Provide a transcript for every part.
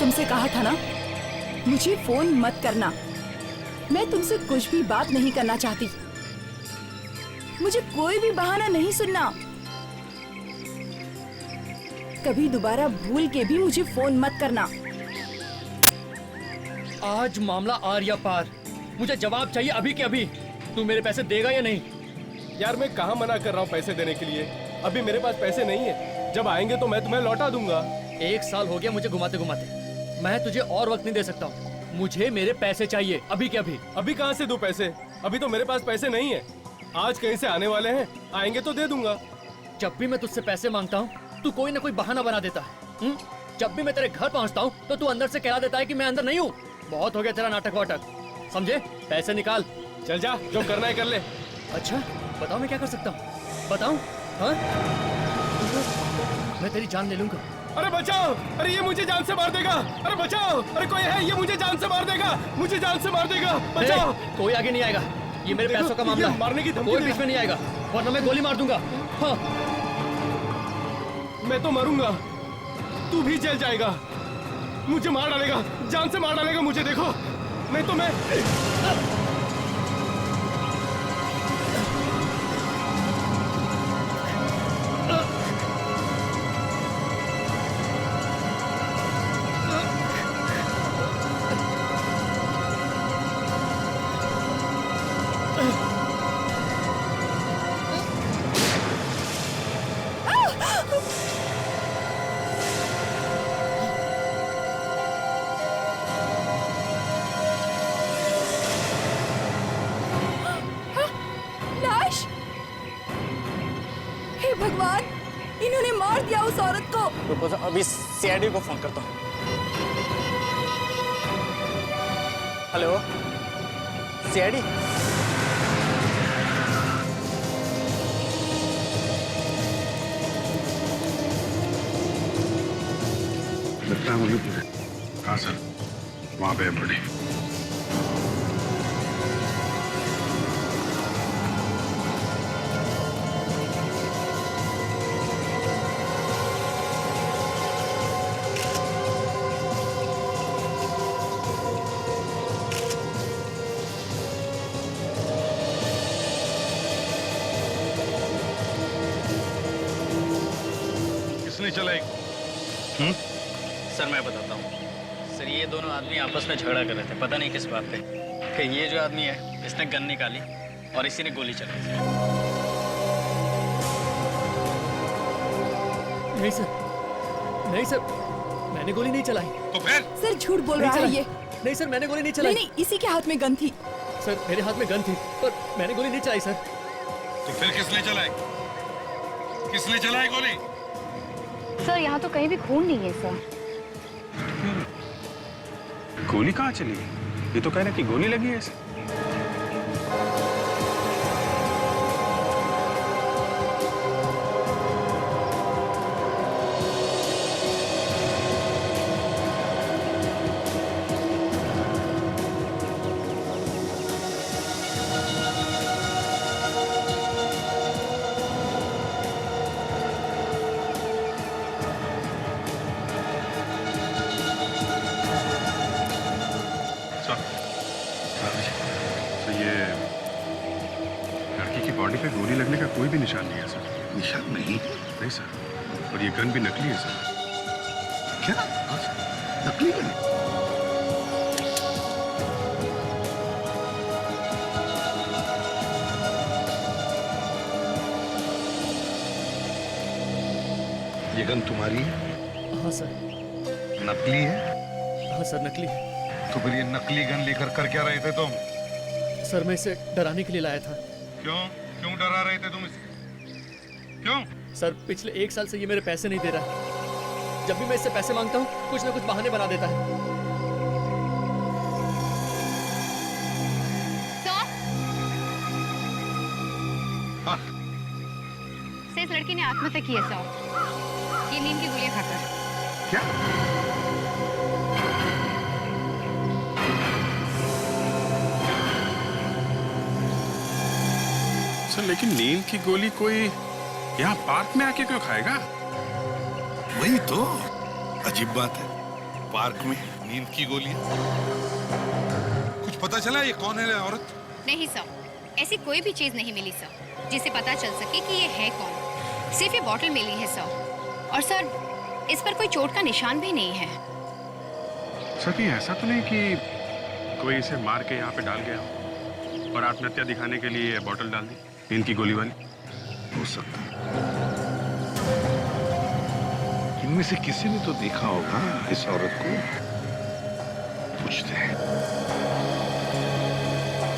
तुमसे कहा था ना, मुझे फोन मत करना। मैं तुमसे कुछ भी बात नहीं करना चाहती। मुझे कोई भी बहाना नहीं सुनना। कभी दोबारा भूल के भी मुझे फोन मत करना। आज मामला आर्या पार। मुझे जवाब चाहिए अभी के अभी। तू मेरे पैसे देगा या नहीं? यार मैं कहाँ मना कर रहा हूँ पैसे देने के लिए। अभी मेरे पास पैसे नहीं है, जब आएंगे तो मैं तुम्हें लौटा दूंगा। 1 साल हो गया मुझे घुमाते घुमाते। मैं तुझे और वक्त नहीं दे सकता हूँ। मुझे मेरे पैसे चाहिए अभी के अभी। अभी कहाँ से दूं पैसे? अभी तो मेरे पास पैसे नहीं है। आज कहीं से आने वाले हैं, आएंगे तो दे दूंगा। जब भी मैं तुझसे पैसे मांगता हूँ तू कोई ना कोई बहाना बना देता है। जब भी मैं तेरे घर पहुँचता हूँ तो तू अंदर से कह देता है कि मैं अंदर नहीं हूँ। बहुत हो गया तेरा नाटक वाटक, समझे? पैसे निकाल। चल जा, जो करना है कर ले। अच्छा बताओ मैं क्या कर सकता हूँ? बताऊँ? हाँ? मैं तेरी जान ले लूंगा। अरे बचाओ! अरे ये मुझे जान से मार देगा! अरे बचाओ! अरे कोई है, ये मुझे जान से मार देगा! मुझे जान से मार देगा! बचाओ! कोई आगे नहीं आएगा। ये मेरे पैसों का मामला है। मारने की धमकी कोई बीच में नहीं आएगा, वरना मैं गोली मार दूंगा। हाँ। मैं तो मरूंगा, तू भी जेल जाएगा। मुझे मार डालेगा, जान से मार डालेगा मुझे। देखो नहीं तो मैं भगवान, इन्होंने मार दिया उस औरत को। रुको, अभी सीआईडी को फोन करता हूँ। Hello CID. लगता है मुझे पूरे। हाँ सर, वहाँ पे बड़ी। किसने चलाई? सर मैं बताता हूँ। सर ये दोनों आदमी आपस में झगड़ा कर रहे थे, पता नहीं किस बात पे। फिर ये जो आदमी है इसने गन निकाली और इसी ने गोली चलाई। नहीं सर, नहीं सर, मैंने गोली नहीं चलाई। तो फिर? सर झूठ बोल रहा है ये। नहीं सर, मैंने गोली नहीं चलाई। नहीं, इसी के हाथ में गन थी। सर मेरे हाथ में गन थी पर मैंने गोली नहीं चलाई सर। तो फिर किसने चलाई? किसने चलाई गोली? सर यहाँ तो कहीं भी खून नहीं है सर। गोली कहाँ चली? ये तो कह रहा कि गोली लगी है इसे। तो ये लड़की की बॉडी पे गोली लगने का कोई भी निशान नहीं है सर। निशान नहीं? नहीं सर, और ये गन भी नकली है सर। क्या? हाँ सर। नकली गन? ये गन तुम्हारी है? हाँ सर। नकली है? हाँ सर नकली। तो फिर ये नकली गन लेकर कर क्या रहे थे तुम? सर मैं इसे डराने के लिए लाया था। क्यों? क्यों डरा रहे थे तुम इसे? क्यों? सर पिछले 1 साल से ये मेरे पैसे नहीं दे रहा। जब भी मैं इससे पैसे मांगता हूँ कुछ ना कुछ बहाने बना देता है। हाँ। इस लड़की ने आत्महत्या की है सर, ये नींद की गोलियां खाकर। क्या? सर लेकिन नींद की गोली कोई यहाँ पार्क में आके क्यों खाएगा? वही तो अजीब बात है। पार्क में नींद की गोलियां। कुछ पता चला ये कौन है औरत? नहीं सर, ऐसी कोई भी चीज नहीं मिली सर जिससे पता चल सके कि ये है कौन। सिर्फ ये बॉटल मिली है सर। और सर, इस पर कोई चोट का निशान भी नहीं है। सती ऐसा तो नहीं कि कोई इसे मार के यहाँ पे डाल गया हो और आत्महत्या दिखाने के लिए बोतल डाल दी नींद की गोली वाली? हो सकता है। इनमें से किसी ने तो देखा होगा इस औरत को। पूछते हैं।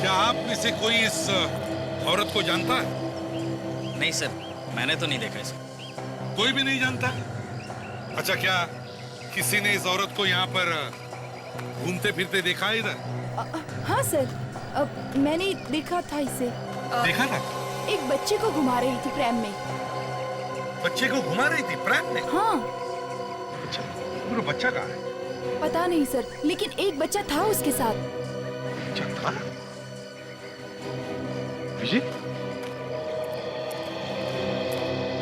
क्या आप में से कोई इस औरत को जानता है? नहीं सर, मैंने तो नहीं देखा इसे। कोई भी नहीं जानता? अच्छा, क्या किसी ने इस औरत को यहाँ पर घूमते फिरते देखा है इधर? हाँ सर, मैंने देखा था इसे। देखा था? एक बच्चे को घुमा रही थी प्रैम में। बच्चे को घुमा रही थी प्रैम में? हाँ। अच्छा, वो बच्चा कहाँ है? पता नहीं सर, लेकिन एक बच्चा था उसके साथ। बच्चा था? विजय,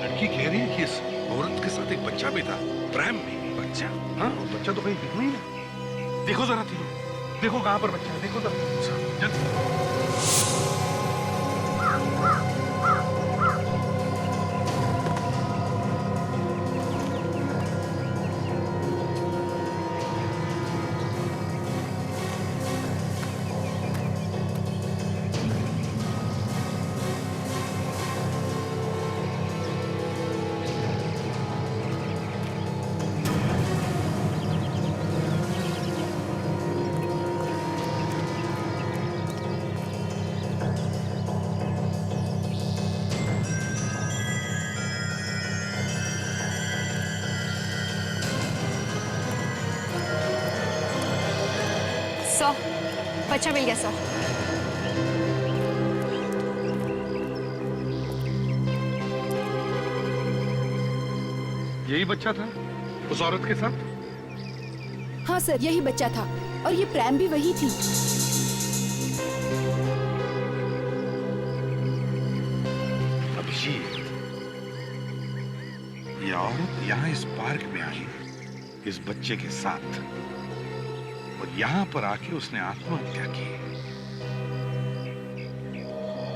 लड़की कह रही है कि इस औरत के साथ एक बच्चा भी था प्रैम में। बच्चा? हाँ, बच्चा तो कहीं दिख नहीं रहा। देखो जरा तीनों, देखो कहाँ पर बच्चा है, देखो जरा जल्दी। सौ बच्चा मिल गया सर। यही बच्चा था उस औरत के साथ? हाँ सर, यही बच्चा था और ये प्रैम भी वही थी। अभिजीत, ये औरत यहाँ इस पार्क में आई इस बच्चे के साथ और यहाँ पर आके उसने आत्महत्या की।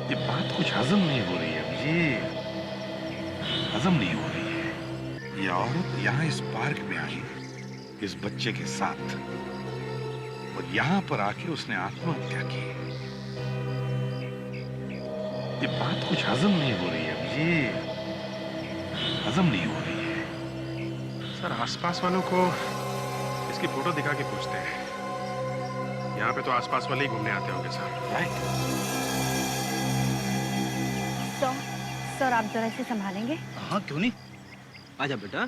ये बात कुछ हजम नहीं हो रही है अभिजीत, हजम नहीं हो रही है। ये औरत यहाँ इस पार्क में आई इस बच्चे के साथ और यहाँ पर आके उसने आत्महत्या की। ये बात कुछ हजम नहीं हो रही है अभिजीत, हजम नहीं हो रही है। सर, आसपास वालों को इसकी फोटो दिखा के पूछते हैं। यहाँ पे तो आसपास वाले ही घूमने आते होंगे सर। राइट। सर आप जरा इसे संभालेंगे? हाँ, क्यों नहीं। आजा बेटा,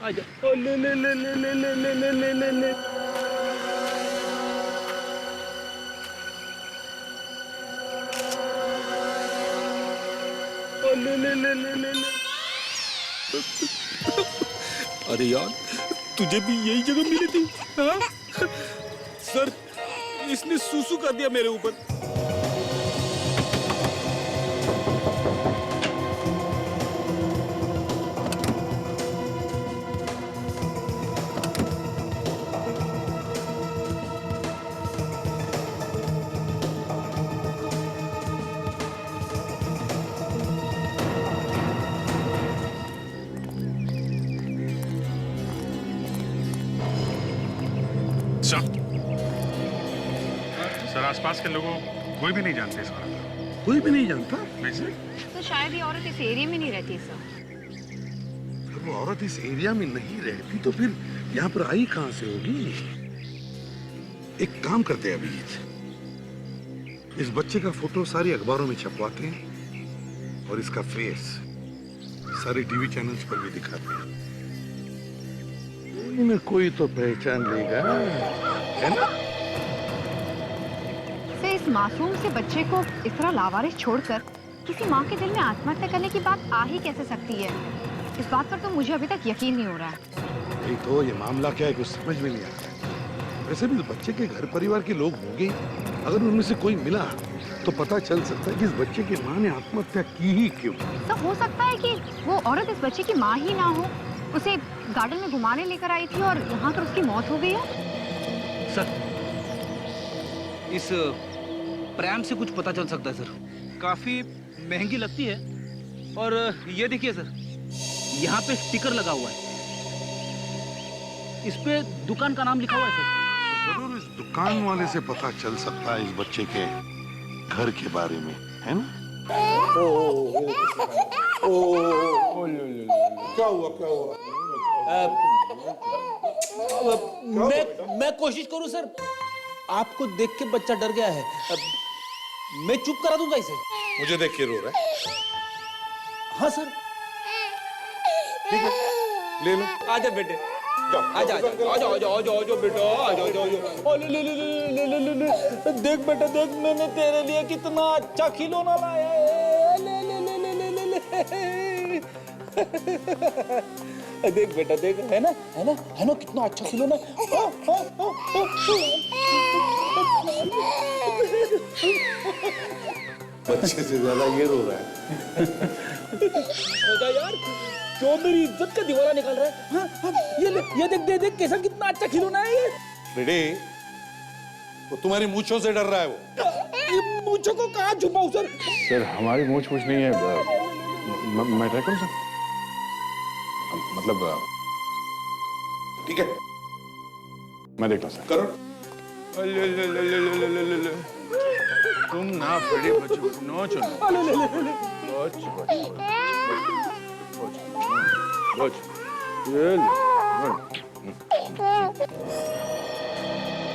आजा। ओ ले ले ले ले ले ले ले ले ले ले ले। ओ ले ले ले ले ले ले। अरे यार, तुझे भी यही जगह मिली थी? हाँ? सर, इसने सूसू कर दिया मेरे ऊपर। सर, आसपास के लोगों कोई भी नहीं जानते इस औरत को। कोई भी नहीं जानता? वैसे तो शायद ये औरत इस एरिया में नहीं रहती सर। अगर वो औरत इस एरिया में नहीं रहती तो फिर यहाँ पर आई कहाँ से होगी? एक काम करते हैं अभिजीत, इस बच्चे का फोटो सारी अखबारों में छपवाते हैं और इसका फेस सारे टीवी चैनल्स पर भी दिखाते हैं। कोई न कोई तो पहचान लेगा, है ना? सर, इस मासूम से बच्चे को इस तरह लावारिस छोड़कर किसी माँ के दिल में आत्महत्या करने की बात आ ही कैसे सकती है? इस बात पर तो मुझे अभी तक यकीन नहीं हो रहा है। नहीं तो ये मामला क्या है कुछ समझ में नहीं आता है। वैसे भी इस बच्चे के घर परिवार के लोग होंगे, अगर उनमें से कोई मिला तो पता चल सकता है कि इस बच्चे की माँ ने आत्महत्या की ही क्यों। तो हो सकता है कि वो औरत इस बच्चे की माँ ही ना हो उसे गार्डन में घुमाने लेकर आई थी और यहाँ पर उसकी मौत हो गई है। सर, इस प्रैम से कुछ पता चल सकता है सर। काफी महंगी लगती है। और ये देखिए सर, यहाँ पे स्टिकर लगा हुआ है, इस पे दुकान का नाम लिखा हुआ है सर। जरूर इस दुकान वाले से पता चल सकता है इस बच्चे के घर के बारे में, है ना? क्या हुआ क्या हुआ? मैं कोशिश करूं सर। आपको देख के बच्चा डर गया है। मैं चुप करा दूंगा इसे। मुझे देख के रो रहा है। हाँ सर। ठीक है, ले लो। आजा बेटे, आजा आजा आजा आजा आजा आजा बेटा, आजा आजा आजा। ले ले ले ले ले ले ले। देख बेटा देख, मैंने तेरे लिए कितना अच्छा खिलौना लाया है। ले ले ले ले ले ले ले। देख बेटा देख, है ना है ना है ना, कितना अच्छा खिलौना। बच्चे से ज्यादा ये रो रहा है। मजा यार, जो मेरी इज्जत का दीवाना निकाल रहा है। हाँ, हाँ, ये देख दे देख कैसा कितना अच्छा खिलौना है ये। बेटे, वो तुम्हारी मूंछों से डर रहा है वो। ये मूंछों को कहाँ छुपाऊं सर? सर हमारी मूछ पूछ नहीं है। मैं ट्राई करूं सर? मतलब ठीक है, मैं देखता हूं सर। करो। तुम ना बड़े बच्चों नो चलो।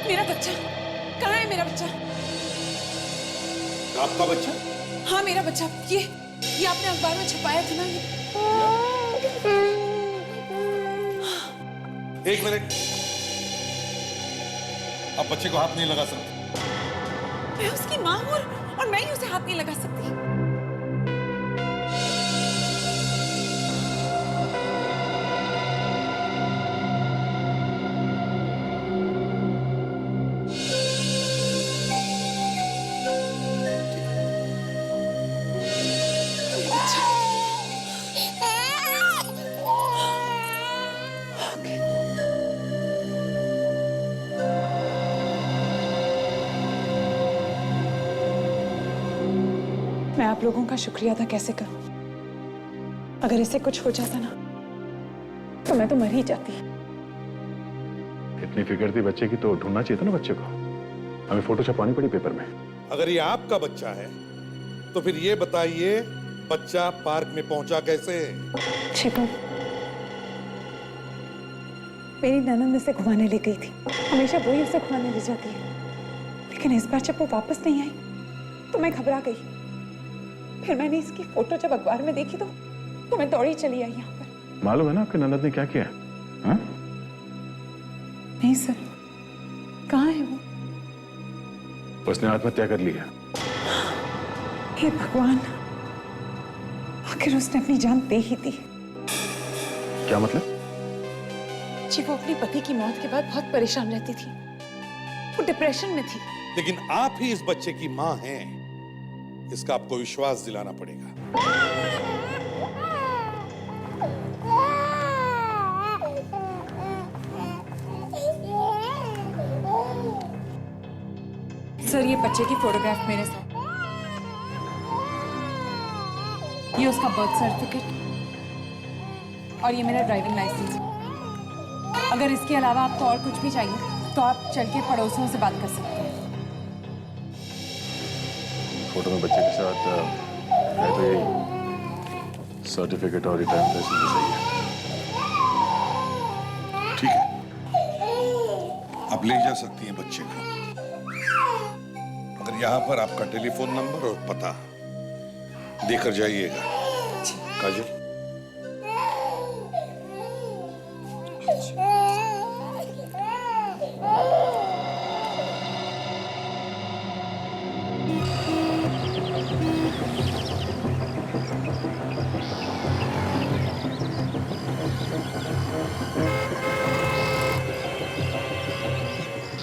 मेरा बच्चा कहाँ है? मेरा बच्चा? आपका बच्चा? हाँ मेरा बच्चा, ये आपने अखबार में छपाया था ना ये। एक मिनट, आप बच्चे को हाथ नहीं लगा सकते। मैं उसकी माँ हूँ और मैं ही उसे हाथ नहीं लगा सकती। मैं आप लोगों का शुक्रिया अदा कैसे करूं? अगर इसे कुछ हो जाता ना तो मैं तो मर ही जाती। इतनी फिक्र थी बच्चे की तो ढूंढना चाहिए था ना बच्चे को। हमें फोटो छपवानी पड़ी पेपर में। अगर ये आपका बच्चा है तो फिर ये बताइए, बच्चा पार्क में पहुंचा कैसे? शिखर, मेरी ननद उसे घुमाने ले गई थी। हमेशा वो ही उसे घुमाने ले जाती है, लेकिन इस बार जब वो वापस नहीं आई तो मैं घबरा गई। फिर मैंने इसकी फोटो जब अखबार में देखी तो मैं दौड़ी चली आई यहाँ पर। मालूम है ना आपके ननद ने क्या किया? हाँ? नहीं सर, कहाँ है वो? उसने आत्महत्या कर ली है। हे भगवान, आखिर उसने अपनी जान दे ही दी। क्या मतलब? जी वो अपने पति की मौत के बाद बहुत परेशान रहती थी, वो डिप्रेशन में थी। लेकिन आप ही इस बच्चे की मां हैं, इसका आपको विश्वास दिलाना पड़ेगा। सर ये बच्चे की फोटोग्राफ मेरे साथ, ये उसका बर्थ सर्टिफिकेट और ये मेरा ड्राइविंग लाइसेंस। अगर इसके अलावा आपको और कुछ भी चाहिए तो आप चल के पड़ोसियों से बात कर सकते हैं। फोटो में बच्चे के साथ है तो यही सर्टिफिकेट और रिटर्न लाइसेंस सही है। ठीक है, आप ले जा सकती हैं बच्चे को। अगर यहाँ पर आपका टेलीफोन नंबर और पता देकर जाइएगा। काजल,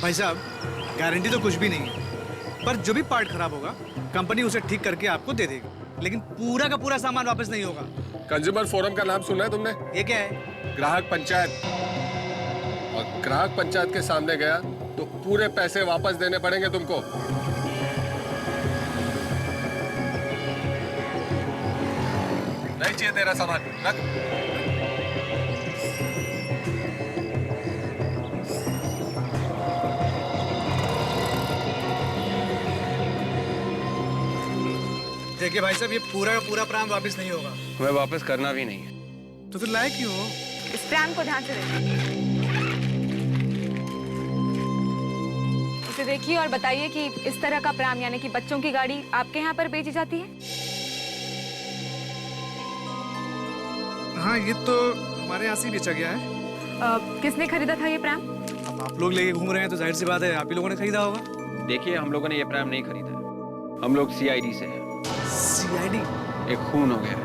भाई साहब, गारंटी तो कुछ भी नहीं है, पर जो भी पार्ट खराब होगा कंपनी उसे ठीक करके आपको दे देगी, लेकिन पूरा का पूरा सामान वापस नहीं होगा। कंज्यूमर फोरम का नाम सुना है तुमने? ये क्या है? ग्राहक पंचायत, और ग्राहक पंचायत के सामने गया तो पूरे पैसे वापस देने पड़ेंगे तुमको। नहीं चाहिए तेरा सामान, रख। देखिए भाई साहब, ये पूरा का पूरा प्राम वापस नहीं होगा। तुम्हें वापस करना भी नहीं है। तो फिर लाए क्यों हो? इस प्राम को ध्यान से देखिए। इसे देखिए और बताइए कि इस तरह का प्राम यानी कि बच्चों की गाड़ी आपके यहाँ पर बेची जाती है? हाँ, ये तो हमारे यहाँ से बेचा गया है। किसने खरीदा था ये प्राम? अब आप लोग लेके घूम रहे हैं तो जाहिर सी बात है आप ही लोगों ने खरीदा होगा। देखिए, हम लोगों ने ये प्राम नहीं खरीदा है। हम लोग सीआईडी से हैं। सीआईडी? एक खून हो गया है।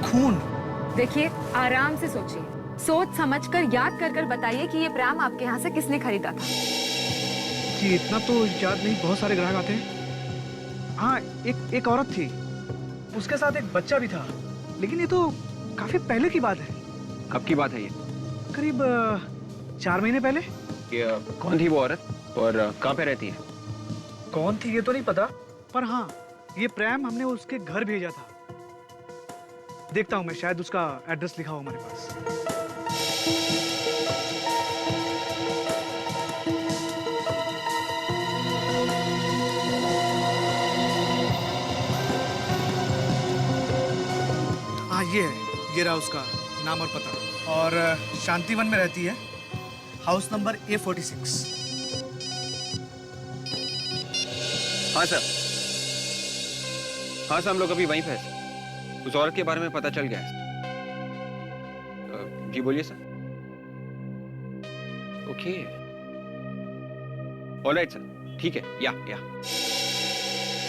खून? देखिए, आराम से सोचिए, सोच समझकर याद कर कर बताइए कि ये प्राम आपके यहाँ से किसने खरीदा था। जी इतना तो याद नहीं, बहुत सारे ग्राहक आते हैं। हाँ, एक औरत थी, उसके साथ एक बच्चा भी था, लेकिन ये तो काफी पहले की बात है। कब की बात है ये? करीब 4 महीने पहले। ये कौन थी वो औरत और कहाँ पे रहती है? कौन थी ये तो नहीं पता, पर हाँ, ये प्रैम हमने उसके घर भेजा था। देखता हूँ मैं, शायद उसका एड्रेस लिखा हो हमारे पास। हाँ, ये है, ये रहा उसका नाम और पता। और शांतिवन में रहती है, हाउस नंबर A46। हाँ सर, हाँ सर, हम लोग अभी वहीं पे हैं। उस औरत के बारे में पता चल गया है। जी बोलिए सर। ओके, ऑलराइट सर, ठीक है। या क्या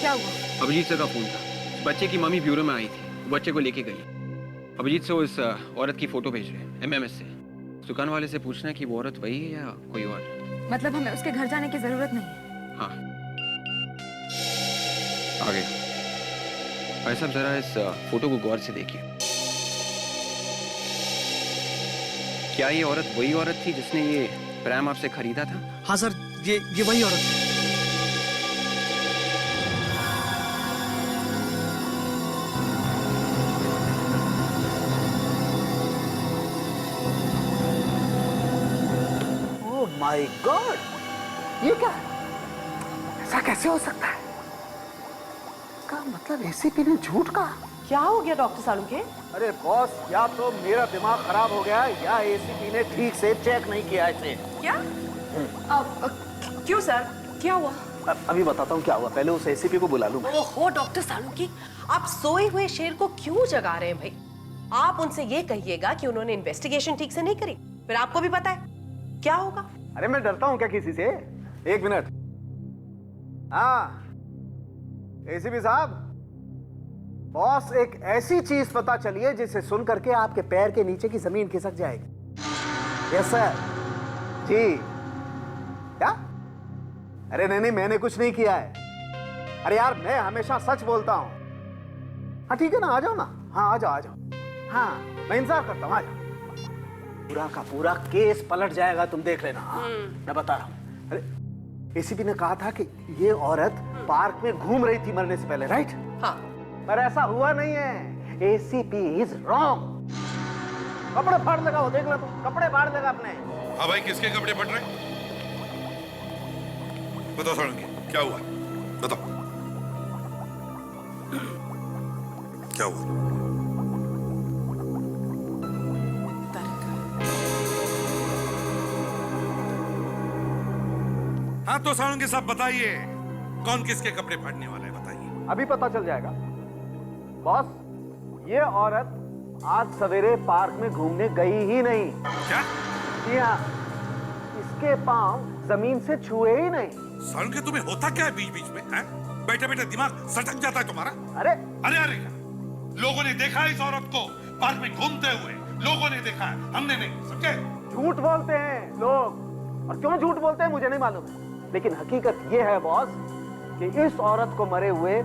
हुआ? अभिजीत सर का फोन था। बच्चे की मम्मी ब्यूरो में आई थी, बच्चे को लेके गई। अभिजीत से उस औरत की फोटो भेज रहे हैं MMS से। दुकान वाले से पूछना है कि वो औरत वही है या कोई और। मतलब हमें उसके घर जाने की जरूरत नहीं है? हाँ, आगे भाई साहब, जरा इस फोटो को गौर से देखिए। क्या ये औरत वही औरत थी जिसने ये प्राम आपसे खरीदा था? हाँ सर, ये वही औरत है। ओह माय गॉड, ये क्या है? ऐसा कैसे हो सकता है? का मतलब एसीपी ने झूठ कहा? क्या हो गया डॉक्टर सालुंके? अरे बॉस, या तो मेरा दिमाग खराब हो गया या एसीपी ने ठीक से चेक नहीं किया इसे। क्या? क्यों सर, क्या हुआ? अभी बताता हूँ क्या हुआ, पहले उस एसीपी को बुला लूं। ओहो डॉक्टर सालुंके, आप सोए हुए शेर को क्यों जगा रहे हैं भाई? आप उनसे ये कहिएगा कि उन्होंने इन्वेस्टिगेशन ठीक से नहीं करी, फिर आपको भी पता है क्या होगा। अरे मैं डरता हूँ क्या किसी से? एक मिनट। हाँ एसीपी साहब, बॉस, एक ऐसी चीज पता चली है जिसे सुन करके आपके पैर के नीचे की जमीन खिसक जाएगी। Yes sir. जी। क्या? अरे नहीं, मैंने कुछ नहीं किया है। अरे यार, मैं हमेशा सच बोलता हूं। हाँ ठीक है ना, आ जाओ ना। हाँ आ जाओ। हाँ मैं इंतजार करता हूँ, आ जाओ। पूरा का पूरा केस पलट जाएगा, तुम देख लेना। हाँ, मैं बता रहा हूँ। अरे एसीपी ने कहा था कि ये औरत पार्क में घूम रही थी मरने से पहले, राइट? हाँ। पर ऐसा हुआ नहीं है। ACP is wrong. कपड़े फाड़ लगा, वो देख लो तुम, कपड़े फाड़ लगा अपने। हाँ भाई, किसके कपड़े फट रहे? बताओ सालुंके, क्या हुआ? बताओ क्या हुआ? हाँ तो सालुंके साहब बताइए, कौन किसके कपड़े फाड़ने वाला है, बताइए। अभी पता चल जाएगा बॉस। ये औरत आज सवेरे पार्क में घूमने गई ही नहीं। क्या? जी हाँ, इसके पांव जमीन से छुए ही नहीं। सालुंके, तुम्हें होता क्या है बीच बीच में? बैठे बैठे दिमाग सटक जाता है तुम्हारा। अरे लोगों ने देखा इस औरत को पार्क में घूमते हुए, लोगों ने देखा है, हमने नहीं, समझे? झूठ बोलते हैं लोग, और क्यों झूठ बोलते हैं मुझे नहीं मालूम, लेकिन हकीकत ये है बॉस कि इस औरत को मरे हुए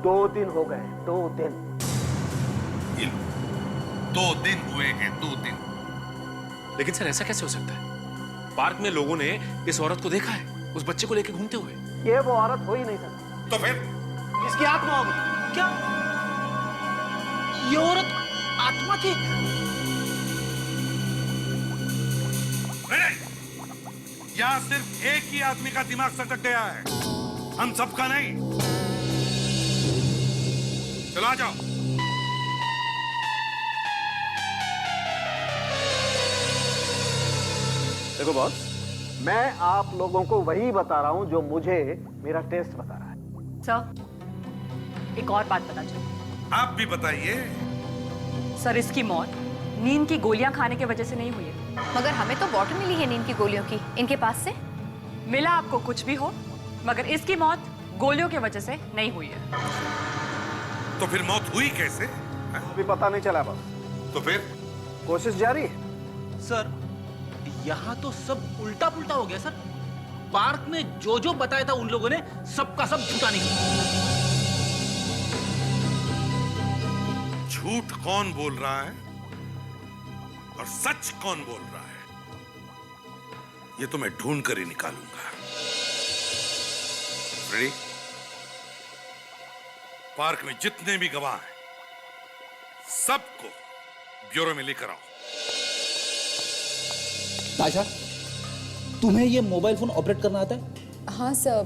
2 दिन हो गए। 2 दिन। 2 दिन हुए हैं, 2 दिन। लेकिन सर ऐसा कैसे हो सकता है? पार्क में लोगों ने इस औरत को देखा है, उस बच्चे को लेके घूमते हुए। ये वो औरत हो ही नहीं सकती। तो फिर इसकी आत्मा होगी। क्या ये औरत आत्मा थी? यहाँ सिर्फ एक ही आदमी का दिमाग सटक गया है, हम सबका नहीं। चलो आ जाओ। देखो बॉस, मैं आप लोगों को वही बता रहा हूं जो मुझे मेरा टेस्ट बता रहा है। सर, एक और बात पता चली। आप भी बताइए। सर, इसकी मौत नींद की गोलियां खाने की वजह से नहीं हुई है। मगर हमें तो बॉटल मिली है नींद की गोलियों की, इनके पास से। मिला आपको कुछ भी हो, मगर इसकी मौत गोलियों की वजह से नहीं हुई है। तो फिर मौत हुई कैसे? अभी पता नहीं चला बस। तो फिर कोशिश जारी है। सर, यहाँ तो सब उल्टा पुल्टा हो गया सर। पार्क में जो जो बताया था उन लोगों ने सबका सब झूठा निकला। झूठ कौन बोल रहा है और सच कौन बोल रहा है, ये तो मैं ढूंढ कर ही निकालूंगा। रेडी? पार्क में जितने भी गवाह हैं, सबको ब्यूरो में लेकर आओ। ताशा, तुम्हें ये मोबाइल फोन ऑपरेट करना आता है? हाँ सर,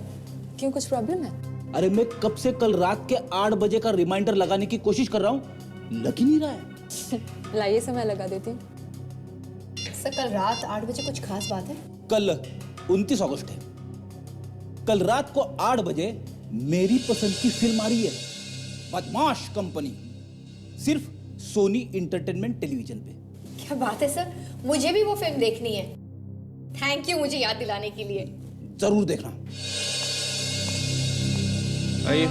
क्यों कुछ प्रॉब्लम है? अरे मैं कब से कल रात के 8 बजे का रिमाइंडर लगाने की कोशिश कर रहा हूँ, लग ही नहीं रहा है। लाइए समय लगा देती हूँ। सर, कल रात 8 बजे कुछ खास बात है? कल 29 अगस्त है। कल रात को 8 बजे मेरी पसंद की फिल्म आ रही है, बदमाश कंपनी, सिर्फ सोनी इंटरटेनमेंट टेलीविजन पे। क्या बात है सर, मुझे भी वो फिल्म देखनी है। थैंक यू मुझे याद दिलाने के लिए। जरूर देखना। आइए।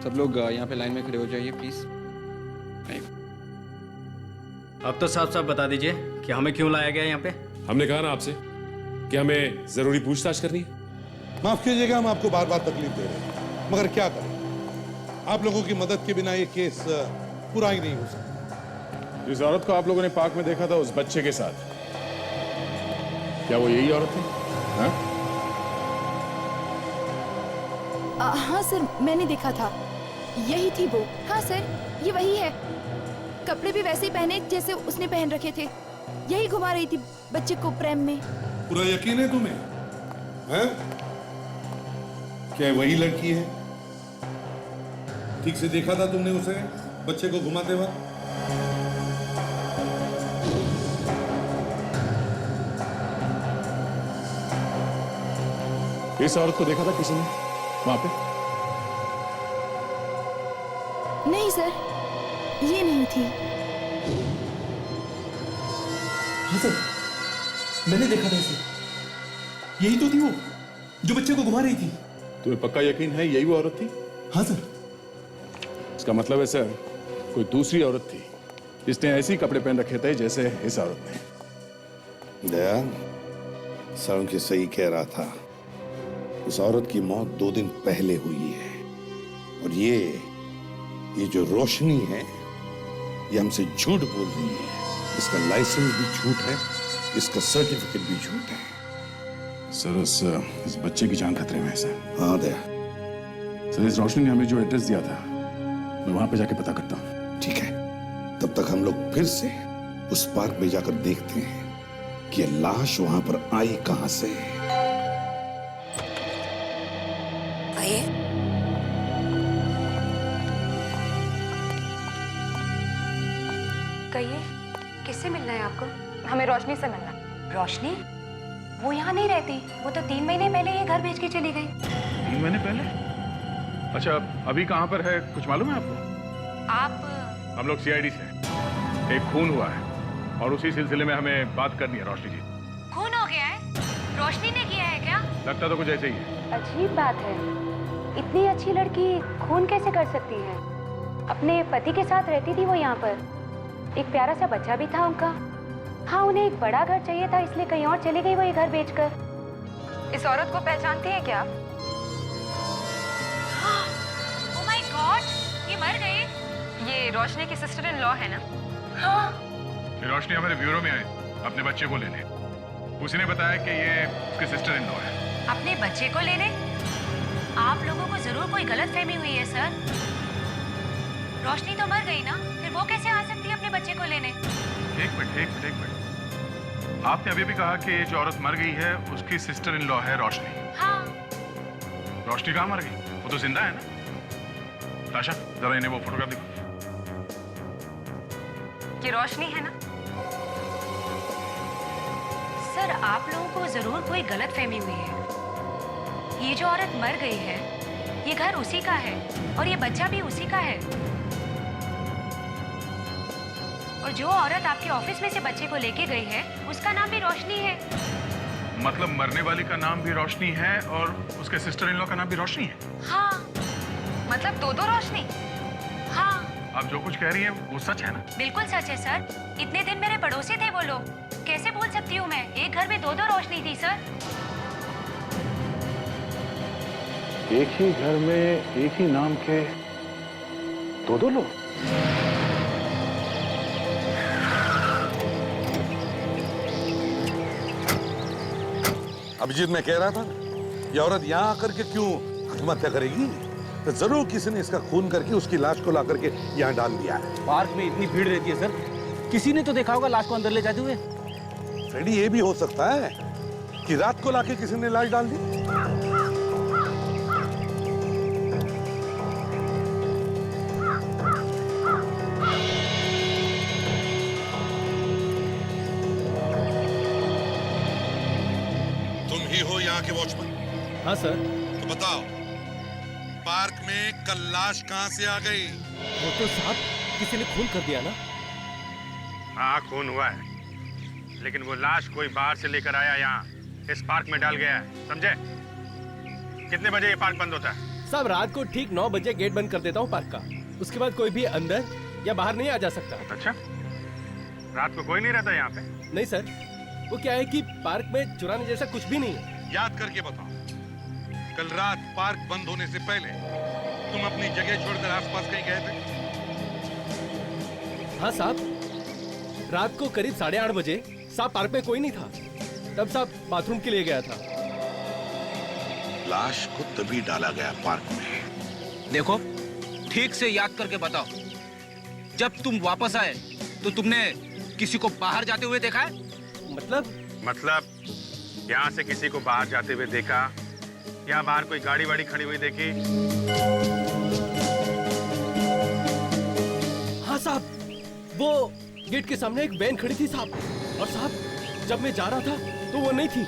सब लोग यहाँ पे लाइन में खड़े हो जाइए प्लीज। अब तो साफ साफ बता दीजिए कि हमें क्यों लाया गया यहाँ पे। हमने कहा ना आपसे कि हमें जरूरी पूछताछ करनी है। माफ कीजिएगा, हम आपको बार बार तकलीफ दे रहे हैं, मगर क्या करें, आप लोगों की मदद के बिना ये केस पूरा ही नहीं हो सकता। जिस औरत को आप लोगों ने पार्क में देखा था उस बच्चे के साथ, क्या वो यही औरत थी? हाँ सर, मैंने देखा था, यही थी वो। हाँ सर, ये वही है। कपड़े भी वैसे ही पहने जैसे उसने पहन रखे थे। यही घुमा रही थी बच्चे को प्रेम में। पूरा यकीन है तुम्हें? हैं? क्या वही लड़की है? ठीक से देखा था तुमने उसे बच्चे को घुमाते वक्त? इस औरत को देखा था किसी ने वहां पे? नहीं सर, ये नहीं थी। हाँ सर, मैंने देखा था इसे। यही तो थी वो जो बच्चे को घुमा रही थी। तुम्हें पक्का यकीन है यही वो औरत थी? हाँ सर। इसका मतलब है सर, कोई दूसरी औरत थी, इसने ऐसे ही कपड़े पहन रखे थे जैसे इस औरत ने। दया, सड़क सही कह रहा था। उस औरत की मौत 2 दिन पहले हुई है, और ये जो रोशनी है, ये हमसे झूठ बोल रही है। इसका लाइसेंस भी झूठ है, इसका सर्टिफिकेट भी झूठ है। सर, इस बच्चे की जान खतरे में है सर। हाँ दया। सर, इस रोशनी ने हमें जो एड्रेस दिया था, मैं वहां पे जाके पता करता हूँ। ठीक है, तब तक हम लोग फिर से उस पार्क में जाकर देखते हैं कि ये लाश वहां पर आई कहां से। आइए। कहिए, किससे मिलना है आपको? हमें रोशनी से मिलना है। रोशनी? वो यहाँ नहीं रहती। वो तो 3 महीने पहले ये घर भेज के चली गई। 3 महीने पहले? अच्छा, अभी कहाँ पर है कुछ मालूम है आपको? आप? हम लोग CID से हैं। एक खून हुआ है और उसी सिलसिले में हमें बात करनी है रोशनी जी। खून हो गया है? रोशनी ने किया है क्या? लगता तो कुछ ऐसे ही है। अजीब बात है, इतनी अच्छी लड़की खून कैसे कर सकती है? अपने पति के साथ रहती थी वो यहाँ पर, एक प्यारा सा बच्चा भी था उनका। हाँ, उन्हें एक बड़ा घर चाहिए था, इसलिए कहीं और चली गई वो ये घर बेचकर। इस औरत को पहचानती है क्या? ओह माय गॉड, ये मर गई। ये ये रोशनी की सिस्टर इन लॉ है ना? हाँ। रोशनी हमारे ब्यूरो में आई अपने बच्चे को लेने। उसने बताया कि ये उसके सिस्टर इन लॉ है। अपने बच्चे को लेने? आप लोगों को जरूर कोई गलतफहमी हुई है सर। रोशनी तो मर गई ना, फिर वो कैसे आ सकती है अपने बच्चे को लेने? एक मिनट। आपने अभी भी कहा कि ये जो औरत मर गई है उसकी सिस्टर इन लॉ है रोशनी। हाँ। रोशनी कहाँ मर गई? वो तो जिंदा है ना। ताशा जरा इन्हें वो फोटोग्राफ दिखा। ये रोशनी है ना? सर आप लोगों को जरूर कोई गलतफहमी हुई है। ये जो औरत मर गई है, ये घर उसी का है और ये बच्चा भी उसी का है। और जो औरत आपके ऑफिस में से बच्चे को लेके गई है, उसका नाम भी रोशनी है। मतलब मरने वाली का नाम भी रोशनी है और उसके सिस्टर इन लॉ का नाम भी रोशनी है? हाँ। मतलब दो रोशनी? हाँ। आप जो कुछ कह रही हैं वो सच है ना? बिल्कुल सच है सर। इतने दिन मेरे पड़ोसी थे वो लोग। कैसे भूल सकती हूँ मैं? एक घर में दो रोशनी थी सर। एक ही घर में एक ही नाम के दो लोग? अभिजीत, मैं कह रहा था ये औरत यहाँ आकर के क्यों आत्महत्या करेगी? तो जरूर किसी ने इसका खून करके उसकी लाश को ला करके यहाँ डाल दिया है। पार्क में इतनी भीड़ रहती है सर, किसी ने तो देखा होगा लाश को अंदर ले जाते हुए। फ्रेडी, ये भी हो सकता है कि रात को लाके किसी ने लाश डाल दी। तुम ही हो यहाँ के वॉचमैन? हाँ सर। तो बताओ, पार्क में कल लाश कहाँ से आ गई? वो तो साहब किसी ने खून कर दिया ना। हाँ, खून हुआ है, लेकिन वो लाश कोई बाहर से लेकर आया, यहाँ इस पार्क में डाल गया है, समझे? कितने बजे ये पार्क बंद होता है? साहब रात को ठीक 9 बजे गेट बंद कर देता हूँ पार्क का। उसके बाद कोई भी अंदर या बाहर नहीं आ जा सकता। अच्छा, रात को कोई नहीं रहता यहाँ पे? नहीं सर, वो क्या है कि पार्क में चुराने जैसा कुछ भी नहीं है। याद करके बताओ, कल रात पार्क बंद होने से पहले तुम अपनी जगह छोड़कर आसपास कहीं गए थे? हाँ साहब, रात को करीब 8:30 बजे साहब पार्क में कोई नहीं था। तब साहब बाथरूम के लिए गया था। लाश को तभी डाला गया पार्क में। देखो, ठीक से याद करके बताओ, जब तुम वापस आए तो तुमने किसी को बाहर जाते हुए देखा है? मतलब यहाँ से किसी को बाहर जाते हुए देखा या बाहर कोई गाड़ी वाड़ी खड़ी हुई देखी? हाँ साहब, वो गेट के सामने एक वैन खड़ी थी साहब। और साहब जब मैं जा रहा था तो वो नहीं थी,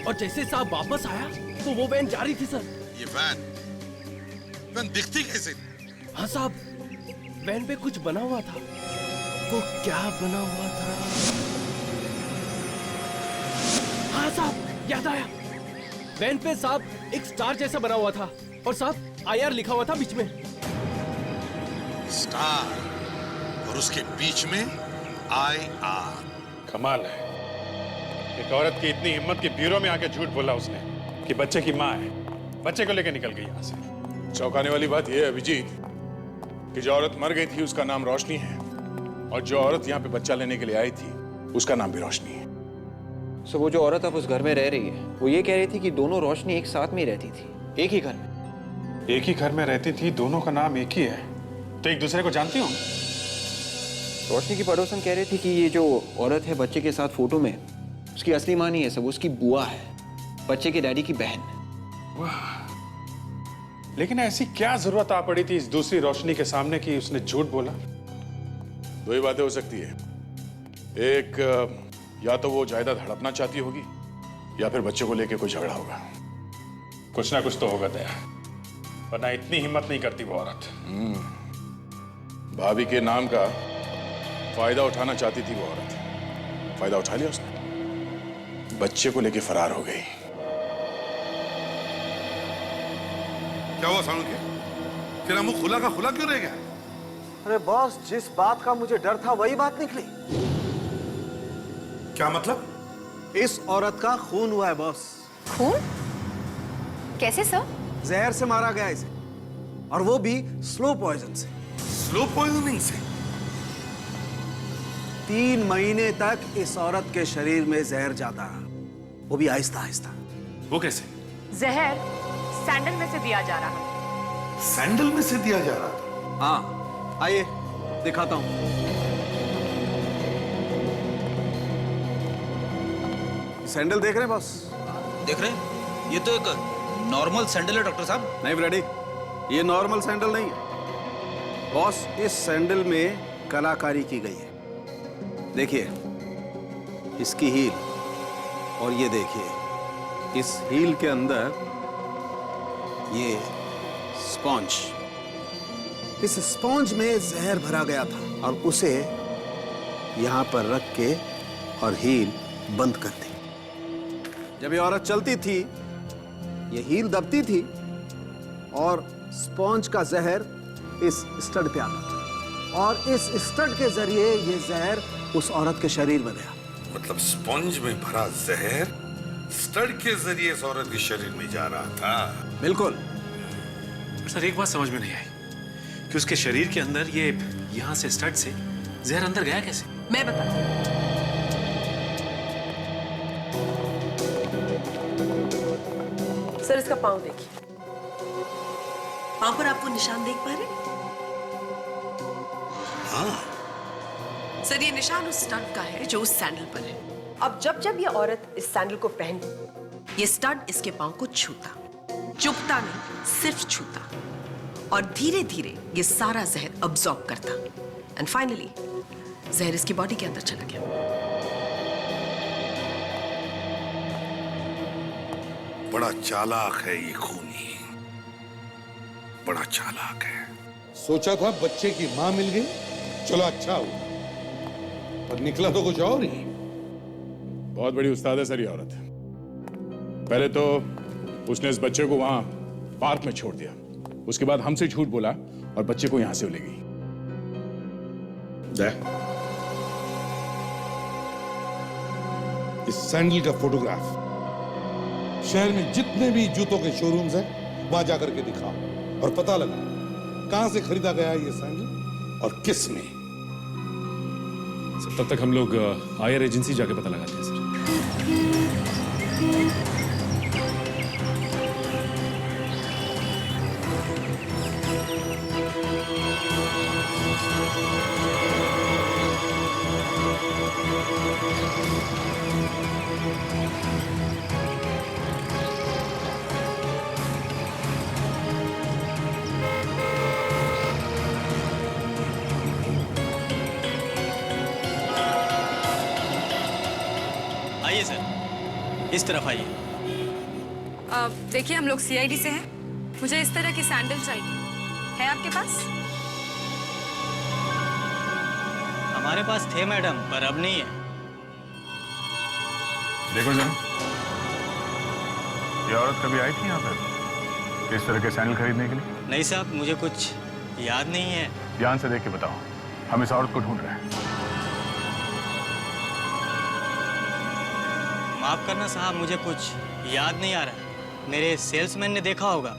और जैसे साहब वापस आया तो वो वैन जा रही थी सर। ये वैन दिखती कैसे? हाँ साहब, वैन पे कुछ बना हुआ था। वो क्या बना हुआ था? हाँ साहब, याद आया। वैन पे साहब एक स्टार जैसा बना हुआ था और साहब IR लिखा हुआ था बीच में। स्टार और उसके बीच में IR। कमाल है, एक औरत की इतनी हिम्मत कि ब्यूरो में आके झूठ बोला उसने कि बच्चे की माँ है, बच्चे को लेकर निकल गई यहाँ से। चौंकाने वाली बात यह है अभिजीत कि जो औरत मर गई थी उसका नाम रोशनी है, और जो औरत यहाँ पे बच्चा लेने के लिए आई थी उसका नाम भी रोशनी है। सो वो जो औरत अब उस घर में रह रही है, वो ये कह रही थी कि दोनों रोशनी एक साथ में रहती थी, एक ही घर में। एक ही घर में रहती थी, दोनों का नाम एक ही है, तो एक दूसरे को जानती हूँ। रोशनी की पड़ोसन कह रही थी कि ये जो औरत है बच्चे के साथ फोटो में, उसकी असली माँ नहीं है, सब उसकी बुआ है, बच्चे के डैडी की बहन। लेकिन ऐसी क्या जरूरत आ पड़ी थी इस दूसरी रोशनी के सामने कि उसने झूठ बोला? दो ही बातें हो सकती है, एक या तो वो जायदाद हड़पना चाहती होगी या फिर बच्चे को लेके कोई झगड़ा होगा। कुछ ना कुछ तो होगा दया, वरना इतनी हिम्मत नहीं करती वो औरत। भाभी के नाम का फायदा उठाना चाहती थी वो औरत, फायदा उठा लिया उसने, बच्चे को लेके फरार हो गई। क्या हुआ सानू के? तेरा मुंह खुला का खुला क्यों रह गया? अरे बॉस, जिस बात का मुझे डर था वही बात निकली। क्या मतलब? इस औरत का खून हुआ है बॉस। खून? कैसे सर? जहर से मारा गया इसे, और वो भी स्लो पॉइजन से। स्लो पॉइजनिंग से? 3 महीने तक इस औरत के शरीर में जहर जाता रहा, वो भी आहिस्ता आहिस्ता। वो कैसे? जहर सैंडल में से दिया जा रहा। सैंडल में से दिया जा रहा था? हाँ, आइए दिखाता हूं। सैंडल देख रहे हैं बॉस? देख रहे हैं? ये तो एक नॉर्मल सैंडल है डॉक्टर साहब। नहीं ब्रेडी, ये नॉर्मल सैंडल नहीं है बॉस। इस सैंडल में कलाकारी की गई है। देखिए इसकी हील, और ये देखिए इस हील के अंदर ये स्पॉन्ज। इस स्पॉन्ज में जहर भरा गया था और उसे यहां पर रख के और हील बंद कर दी। जब ये औरत चलती थी, ये हील दबती थी और स्पॉन्ज का जहर इस स्टड पे आता था, और इस स्टड के जरिए ये जहर उस औरत के शरीर में गया। मतलब स्पॉन्ज में भरा जहर स्टड के जरिए इस औरत के शरीर में जा रहा था? बिल्कुल। सर एक बात समझ में नहीं आई कि उसके शरीर के अंदर ये यहाँ से स्टड से जहर अंदर गया कैसे? मैं बताती हूँ। सर इसका पाँव देखिए, पाँव पर आप वो निशान देख पा रहे हैं? हाँ। सर ये निशान उस स्टड का है जो उस सैंडल पर है। अब जब जब ये औरत इस सैंडल को पहनती, ये स्टड इसके पाँव को छूता, चुभता नहीं, सिर्फ छूता, और धीरे धीरे ये सारा जहर अब्सॉर्ब करता, एंड फाइनली जहर इसकी बॉडी के अंदर चला गया। बड़ा चालाक है ये खूनी, बड़ा चालाक है। सोचा था बच्चे की मां मिल गई, चलो अच्छा हुआ, पर निकला तो कुछ और ही। बहुत बड़ी उस्ताद है सर ये औरत। पहले तो उसने इस बच्चे को वहां पार्क में छोड़ दिया, उसके बाद हमसे झूठ बोला और बच्चे को यहां से ले गई। इस सैंडल का फोटोग्राफ शहर में जितने भी जूतों के शोरूम्स हैं वहां जाकर के दिखाओ और पता लगा कहां से खरीदा गया है ये सैंडल और किसने। सर तब तक हम लोग आईआर एजेंसी जाके पता लगाते हैं सर। आइए सर, इस तरफ आइए। देखिए हम लोग सीआईडी से हैं, मुझे इस तरह की सैंडल चाहिए, है आपके पास? हमारे पास थे मैडम, पर अब नहीं है। देखो जरा, ये औरत कभी आई थी यहाँ पर इस तरह के सैंडल खरीदने के लिए? नहीं साहब, मुझे कुछ याद नहीं है। ध्यान से देख के बताओ, हम इस औरत को ढूंढ रहे हैं। माफ करना साहब, मुझे कुछ याद नहीं आ रहा। मेरे सेल्समैन ने देखा होगा।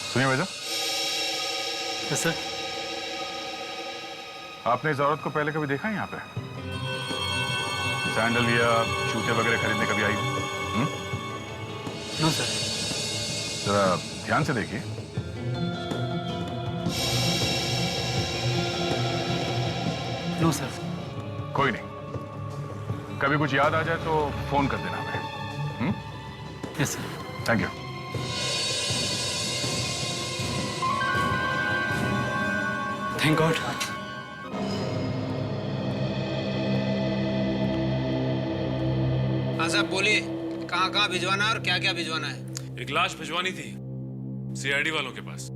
सुनिए भैया। सर, आपने इस औरत को पहले कभी देखा है यहाँ पे? सैंडल या जूते वगैरह खरीदने कभी आई हो? No sir. जरा ध्यान से देखिए। No sir. कोई नहीं, कभी कुछ याद आ जाए तो फोन कर देना हमें। Yes sir. Thank you. Thank God. हाँ साहब बोलिए, कहाँ कहाँ भिजवाना है और क्या क्या भिजवाना है? एक लाश भिजवानी थी सीआईडी वालों के पास।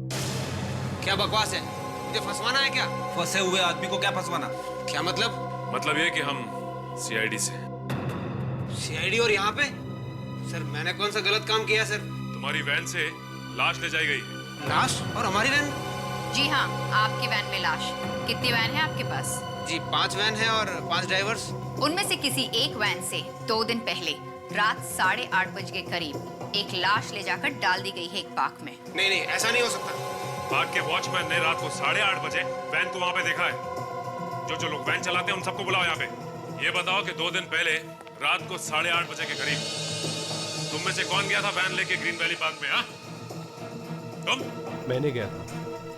क्या बकवास है? मुझे फंसवाना है क्या? फंसे हुए आदमी को क्या फंसवाना? क्या मतलब? मतलब ये कि हम सीआईडी से। सीआईडी और यहाँ पे? सर मैंने कौन सा गलत काम किया सर? तुम्हारी वैन से लाश ले जाई गई है। लाश? और हमारी वैन? जी हाँ, आपकी वैन में लाश। कितनी वैन है आपके पास? जी 5 वैन है और 5 ड्राइवर्स। उनमें से किसी एक वैन से 2 दिन पहले रात 8:30 बजे के करीब एक लाश ले जाकर डाल दी गई है एक पार्क में। नहीं नहीं, ऐसा नहीं हो सकता। पार्क के वॉचमैन ने रात को 8:30 बजे वैन को वहां पे देखा है। जो लोग वैन चलाते हैं उन सबको बुलाओ यहाँ पे। ये बताओ कि 2 दिन पहले रात को 8:30 बजे के करीब तुम में से कौन गया था वैन लेके ग्रीन वैली पार्क में? हाँ, तुम? मैंने गया था।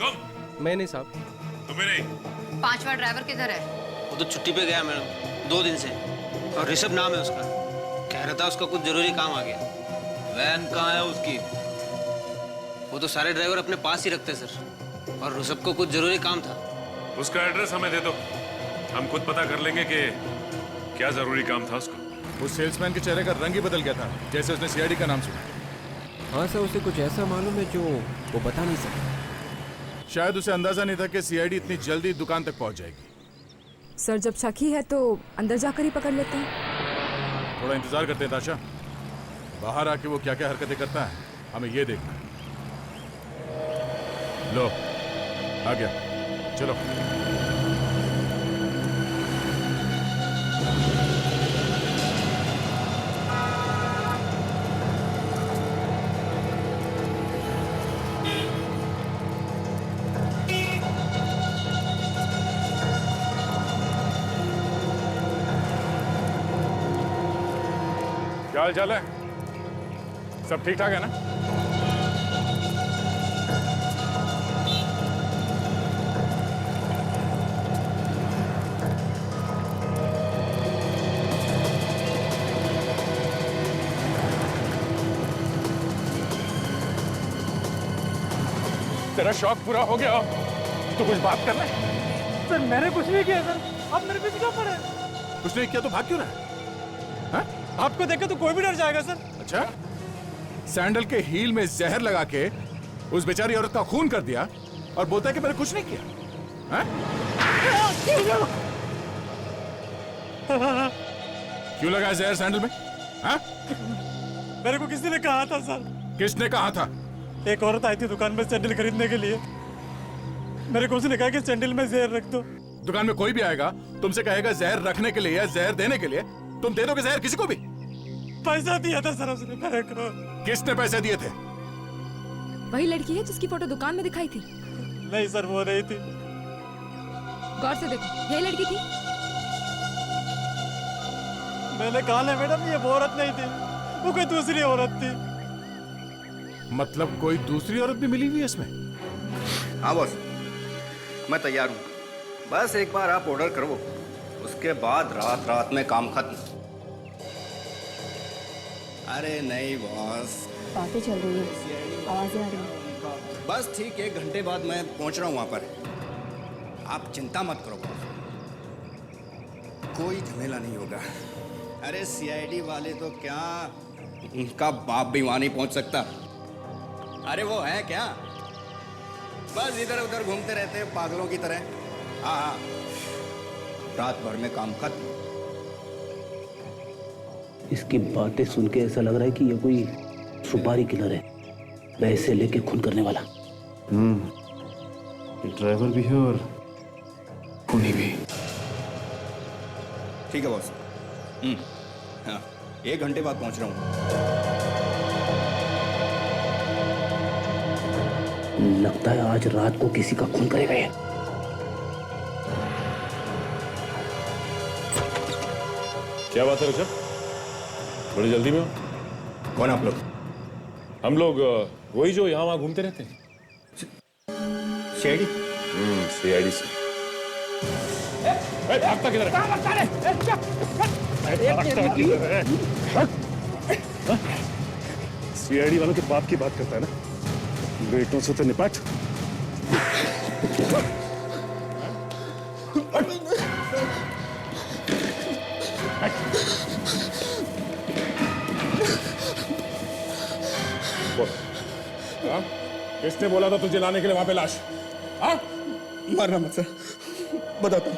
तुम? मैंने साहब। तुम्हें नहीं। 5वां ड्राइवर किधर है? वो तो छुट्टी पे गया मैडम, 2 दिन से। और ऋषभ नाम है उसका। कह रहा था उसका कुछ जरूरी काम आ गया। वैन कहाँ है उसकी? वो तो सारे ड्राइवर अपने पास ही रखते सर, और ऋषभ को कुछ जरूरी काम था। उसका एड्रेस हमें दे दो, हम खुद पता कर लेंगे कि क्या जरूरी काम था उसको। उस सेल्समैन के चेहरे का रंग ही बदल गया था जैसे उसने सीआईडी का नाम सुना। हाँ सर, उसे कुछ ऐसा मालूम है जो वो बता नहीं सकता। शायद उसे अंदाजा नहीं था कि सीआईडी इतनी जल्दी दुकान तक पहुंच जाएगी। सर जब शक ही है तो अंदर जाकर ही पकड़ लेते हैं। थोड़ा इंतजार करते हैं ताशा, बाहर आके वो क्या क्या हरकतें करता है हमें ये देखना है। लो आ गया, चलो। क्या हाल चाल है? सब ठीक ठाक है ना? तेरा शौक पूरा हो गया तो कुछ बात कर ले। सर मैंने कुछ नहीं किया सर, आप मेरे पीछे क्यों पड़े? कुछ नहीं किया तो भाग क्यों रहा है? आपको देखे तो कोई भी डर जाएगा सर। अच्छा, सैंडल के हील में जहर लगा के उस बेचारी औरत का खून कर दिया और बोलता है कि मैंने कुछ नहीं किया। क्यों लगा जहर सैंडल में? मेरे को किसी ने कहा था सर। किसने कहा था? एक औरत आई थी दुकान में सैंडल खरीदने के लिए। मेरे को उसने कहा कि सैंडल में जहर रख दो। दुकान में कोई भी आएगा तुमसे कहेगा जहर रखने के लिए या जहर देने के लिए, तुम दे दोगे जहर किसी को भी? पैसा दिया था सर उसने मेरे को। किसने पैसे दिए थे? वही लड़की है जिसकी फोटो दुकान में दिखाई थी। नहीं सर, वो नहीं थी। गौर से देखो, यही लड़की थी। मैंने कहा ना मैडम, ये वो औरत नहीं थी, वो कोई दूसरी औरत थी। मतलब कोई दूसरी औरत भी मिली हुई है इसमें? हाँ बॉस, मैं तैयार हूँ। बस एक बार आप ऑर्डर करो, उसके बाद रात रात में काम खत्म। अरे नहीं बॉस, बातें चल रही है, आवाजें आ रही हैं। बस ठीक 1 घंटे बाद मैं पहुंच रहा हूँ वहाँ पर। आप चिंता मत करो बॉस, कोई झमेला नहीं होगा। अरे सीआईडी वाले तो क्या, उनका बाप भी वहाँ नहीं पहुँच सकता। अरे वो है क्या, बस इधर उधर घूमते रहते हैं पागलों की तरह। हाँ, रात भर में काम खत्म। इसकी बातें सुन के ऐसा लग रहा है कि ये कोई सुपारी किलर है, पैसे लेके खून करने वाला। ड्राइवर भी है और खूनी भी। ठीक है बॉस। हाँ, 1 घंटे बाद पहुंच रहा हूँ। लगता है आज रात को किसी का खून करेगा ये। क्या बात है ऋषभ, बड़ी जल्दी में हो? कौन आप लोग? हम लोग वही जो यहाँ वहाँ घूमते रहते हैं। सीआईडी? सीआईडी से। भागता किधर है? सीआईडी वालों के बाप की बात करता है ना, बेटों से तो निपट। किसने बोला था तुझे लाने के लिए वहां पे लाश? मारना मत सर, बताता हूँ।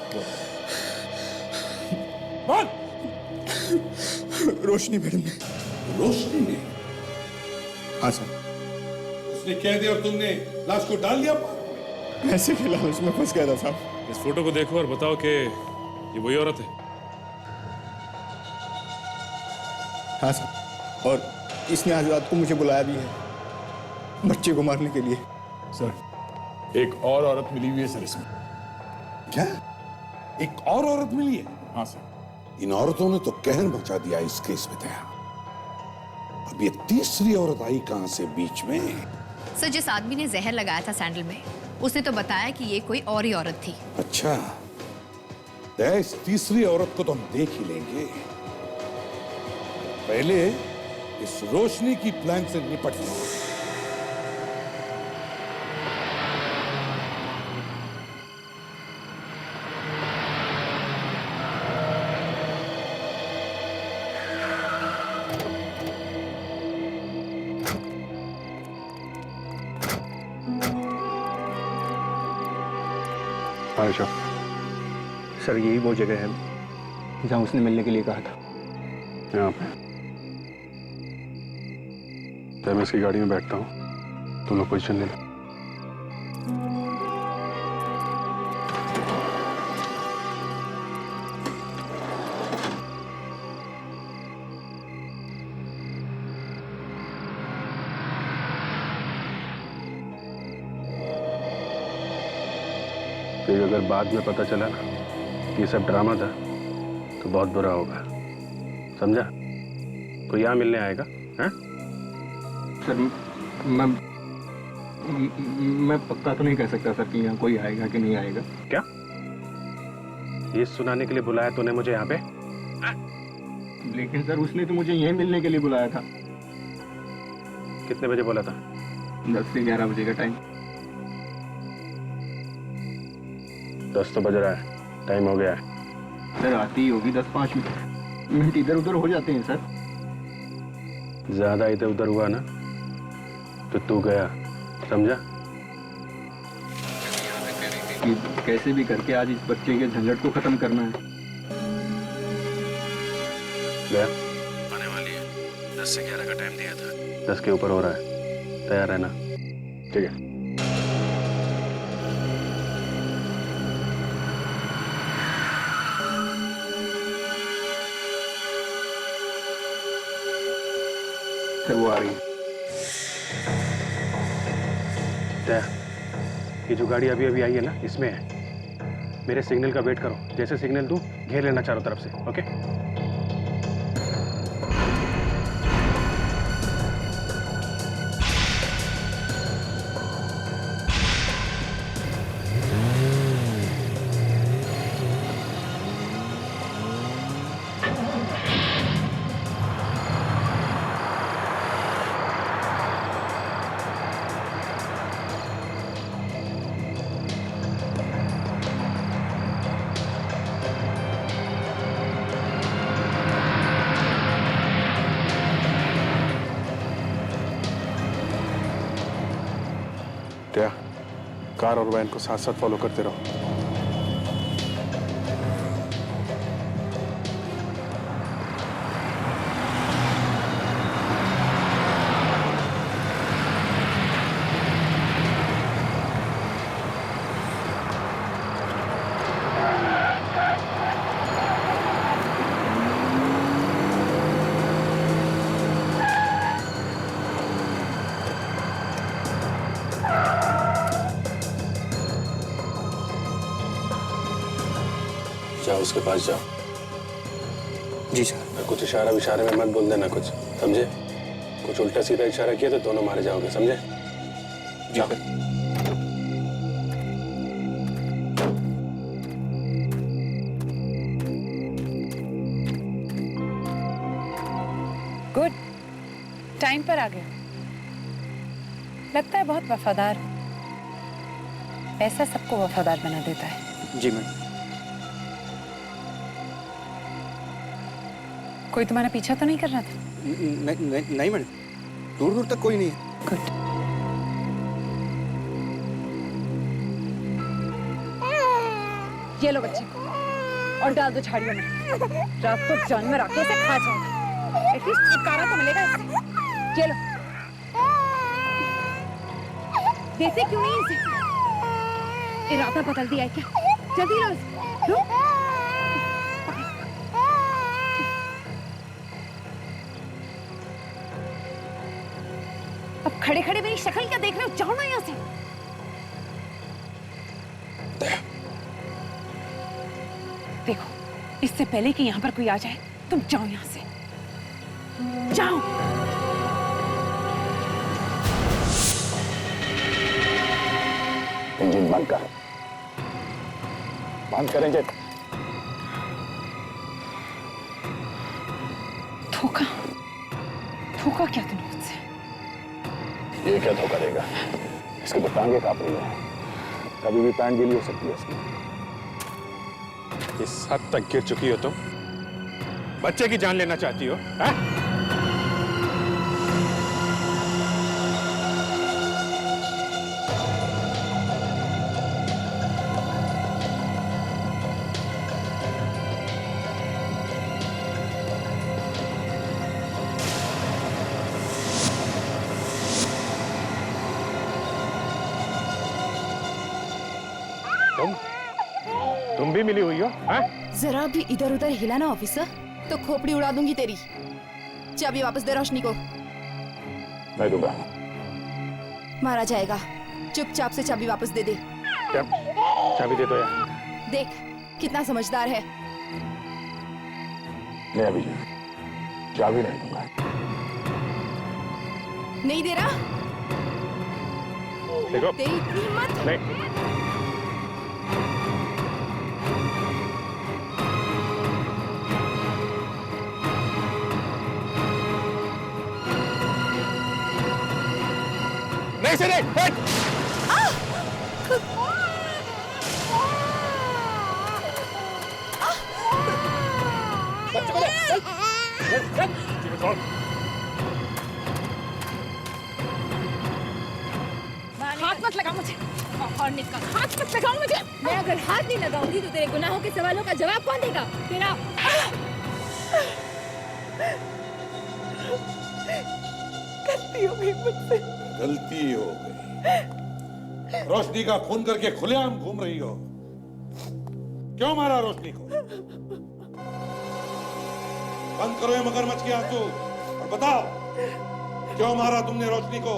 बोल। रोशनी मैडम ने। रोशनी ने? हाँ सर। उसने कह दिया और तुमने लाश को डाल दिया? पैसे के लालच में फंस गया था साहब। इस फोटो को देखो और बताओ कि ये वही औरत है। हाँ सर, और इसने आज रात को मुझे बुलाया भी है, बच्चे को मारने के लिए। सर, एक और औरत मिली हुई है सर इसमें। क्या? एक और औरत मिली है? हाँ सर। इन औरतों ने तो कहर मचा दिया इस केस में। दया, अब ये तीसरी औरत आई कहां से बीच में? सर, जिस आदमी ने जहर लगाया था सैंडल में, उसने तो बताया कि ये कोई और ही औरत थी। अच्छा, दया, इस तीसरी औरत को तो हम देख ही लेंगे। पहले इस रोशनी की प्लान से निपट लो। आयशा, सर यही वो जगह है जहां उसने मिलने के लिए कहा था। यहाँ पे तो मैं इसकी गाड़ी में बैठता हूँ, तुम लोग पोजीशन ले लो। फिर अगर बाद में पता चला ना कि ये सब ड्रामा था तो बहुत बुरा होगा, समझा? कोई यहाँ मिलने आएगा? हैं? सर मैं पक्का तो नहीं कह सकता सर कि यहाँ कोई आएगा कि नहीं आएगा। क्या ये सुनाने के लिए बुलाया तूने मुझे यहाँ पे? लेकिन सर उसने तो मुझे यहीं मिलने के लिए बुलाया था। कितने बजे बोला था? 10 से 11 बजे का टाइम। 10 तो बज रहा है, टाइम हो गया है। सर आती ही होगी 10-5 मिनट इधर उधर हो जाते हैं सर। ज्यादा इधर उधर हुआ ना तो तू गया, समझा? कि कैसे भी करके आज इस बच्चे के झंझट को खत्म करना है। गया आने वाली है, 10 से 11 का टाइम दिया था, 10 के ऊपर हो रहा है, तैयार रहना। ठीक है। सर वो आ रही है। ये जो गाड़ी अभी अभी आई है ना, इसमें है। मेरे सिग्नल का वेट करो, जैसे सिग्नल दूं घेर लेना चारों तरफ से, ओके? क्या कार और वैन को साथ साथ फॉलो करते रहो। जाओ उसके पास जाओ। जी सर। कुछ इशारा विशारे में मत बोल देना कुछ, समझे? कुछ उल्टा सीधा इशारा किया तो दोनों मारे जाओगे, समझे? जाओ। गुड, टाइम पर आ गया। लगता है बहुत वफादार है। ऐसा सबको वफादार बना देता है। जी मैडम। कोई तुम्हारा पीछा तो नहीं कर रहा था? नहीं मैडम, दूर दूर तक कोई नहीं है। गुड। ये लो बच्चे को और डाल दो झाड़ियों में। रात को जानवर आके इसे खा जाएगा। एटलीस्ट छुटकारा तो मिलेगा इससे। ये लो। देते क्यों नहीं इसे? इरादा बदल दिया है क्या? जल्दी लो इसे। लो। अब खड़े खड़े मेरी शक्ल क्या देख रहे हो? जाओ ना यहाँ से। इससे पहले कि यहाँ पर कोई आ जाए तुम जाओ यहाँ से, जाओ। इंजन बंद कर, बंद कर इंजन। धोखा, धोखा क्या तूने मुझसे? ये क्या धोखा देगा? इसकी तो टांगे कांप रही है, कभी भी पैंट गीली हो सकती है इसकी। इस हद तक गिर चुकी हो तुम, बच्चे की जान लेना चाहती हो? तुम भी मिली हुई हो? जरा भी इधर उधर हिला ना ऑफिसर तो खोपड़ी उड़ा दूंगी तेरी। चाबी वापस दे रोशनी को। मैं दूंगा। मारा जाएगा, चुपचाप से चाबी वापस दे दे। चाबी दे दो यार। देख कितना समझदार है। नहीं अभी चाबी नहीं दूंगा। नहीं दे रहा? देखो तेरी इतनी हिम्मत? नहीं। नहीं से नहीं। हाथ मत लगा मुझे और निकल, हाथ मत लगाओ मुझे। मैं अगर हाथ नहीं लगाऊंगी तो तेरे गुनाहों के सवालों का जवाब कौन देगा? तेरा गलती हो गई मुझसे। गलती हो गई। रोशनी का खून करके खुलेआम घूम रही हो। क्यों मारा रोशनी को? बंद करो ये मगरमच्छ के आंसू और बताओ क्यों मारा तुमने रोशनी को?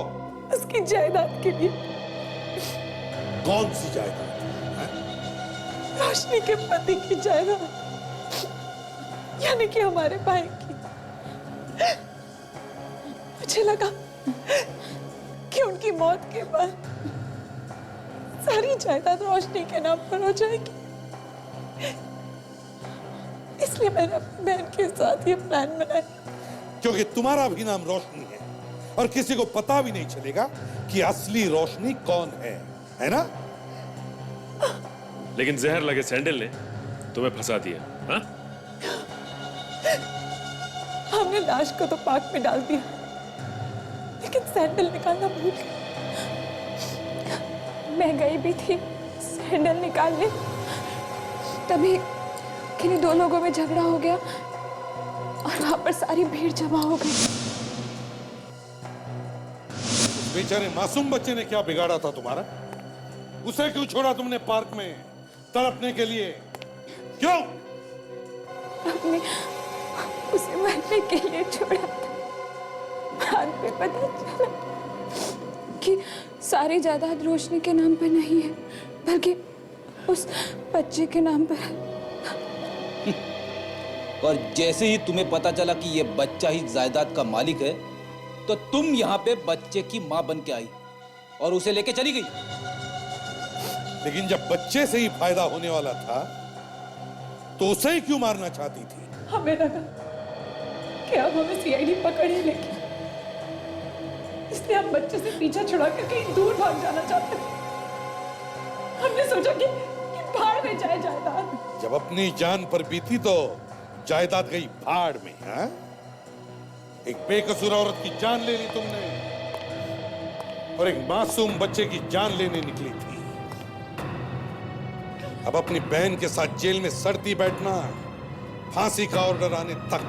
उसकी जायदाद के लिए। कौन सी जायदाद? रोशनी के पति की जायदाद, यानी कि हमारे भाई की। मुझे लगा कि उनकी मौत के बाद सारी जायदाद रोशनी के नाम पर हो जाएगी, इसलिए मैंने अपनी बहन के साथ ये प्लान बनाया। क्योंकि तुम्हारा भी नाम रोशनी है और किसी को पता भी नहीं चलेगा कि असली रोशनी कौन है ना? लेकिन जहर लगे सैंडल ने तुम्हें फंसा दिया। हाँ? हमने लाश को तो पार्क में डाल दिया, लेकिन सैंडल निकालना भूल गए। मैं गई भी थी सैंडल निकालने, तभी किन्हीं दो लोगों में झगड़ा हो गया और वहां पर सारी भीड़ जमा हो गई। उस बेचारे मासूम बच्चे ने क्या बिगाड़ा था तुम्हारा? उसे क्यों छोड़ा तुमने पार्क में तड़पने के लिए? क्यों? हमने उसे मरने के लिए छोड़ा था। बाद में पता चला कि सारी जायदाद रोशनी के नाम पर नहीं है, बल्कि उस बच्चे के नाम पर है। और जैसे ही तुम्हें पता चला कि ये बच्चा ही जायदाद का मालिक है, तो तुम यहाँ पे बच्चे की माँ बन के आई और उसे लेके चली गई। लेकिन जब बच्चे से ही फायदा होने वाला था तो उसे ही क्यों मारना चाहती थी? हमें लगा कि अब हमें सीआईडी पकड़ ही लेगी, इसलिए हम बच्चे से पीछा छुड़ा कर कहीं दूर भाग जाना चाहते थे। हमने सोचा कि भाड़ में जाए जायदाद। जब अपनी जान पर बीती तो जायदाद गई भाड़ में। हाँ? एक बेकसूर औरत की जान ले ली तुमने और एक मासूम बच्चे की जान लेने निकली थी। अब अपनी बहन के साथ जेल में सड़ती बैठना, फांसी का ऑर्डर आने तक।